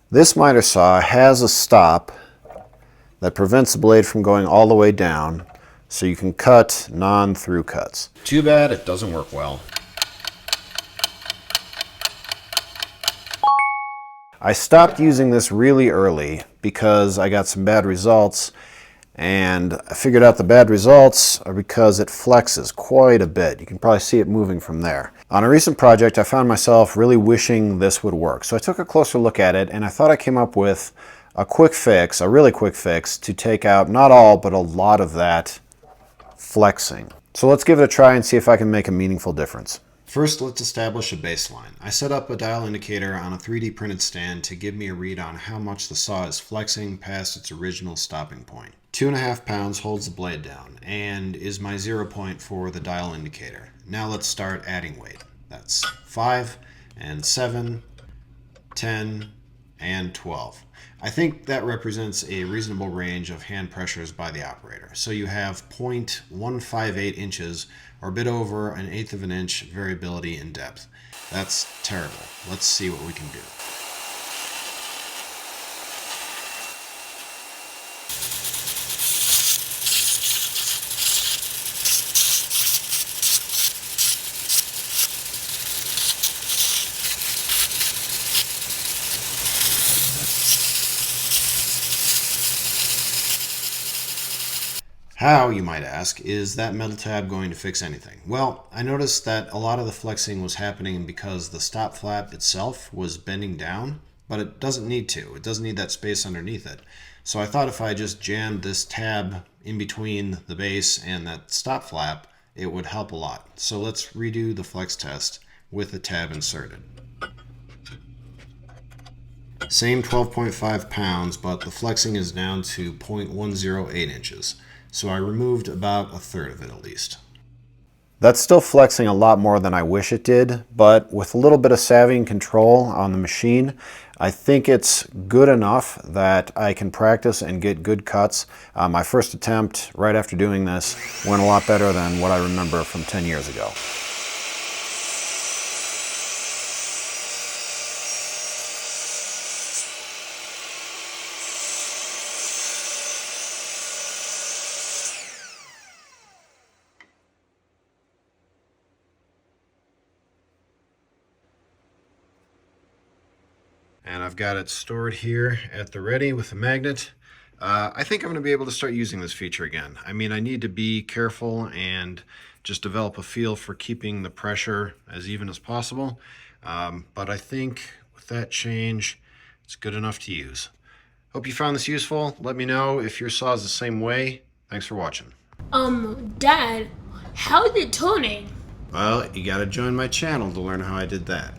This miter saw has a stop that prevents the blade from going all the way down, so you can cut non-through cuts. Too bad it doesn't work well. I stopped using this really early because I got some bad results, and I figured out the bad results are because it flexes quite a bit. You can probably see it moving from there. On a recent project, I found myself really wishing this would work. So I took a closer look at it, and I thought I came up with a quick fix, a really quick fix, to take out not all, but a lot of that flexing. So let's give it a try and see if I can make a meaningful difference. First, let's establish a baseline. I set up a dial indicator on a 3D printed stand to give me a read on how much the saw is flexing past its original stopping point. 2.5 pounds holds the blade down and is my 0 point for the dial indicator. Now let's start adding weight. That's 5 and 7, 10, and 12. I think that represents a reasonable range of hand pressures by the operator. So you have 0.158 inches, or a bit over 1/8 of an inch variability in depth. That's terrible. Let's see what we can do. How, you might ask, is that metal tab going to fix anything? Well, I noticed that a lot of the flexing was happening because the stop flap itself was bending down, but it doesn't need to. It doesn't need that space underneath it. So I thought if I just jammed this tab in between the base and that stop flap, it would help a lot. So let's redo the flex test with the tab inserted. Same 12.5 pounds, but the flexing is down to 0.108 inches. So I removed about 1/3 of it at least. That's still flexing a lot more than I wish it did, but with a little bit of savvy and control on the machine, I think it's good enough that I can practice and get good cuts. My first attempt right after doing this went a lot better than what I remember from 10 years ago. And I've got it stored here at the ready with a magnet. I think I'm going to be able to start using this feature again. I mean, I need to be careful and just develop a feel for keeping the pressure as even as possible. But I think with that change, it's good enough to use. Hope you found this useful. Let me know if your saw is the same way. Thanks for watching. Dad, how is it turning? Well, you got to join my channel to learn how I did that.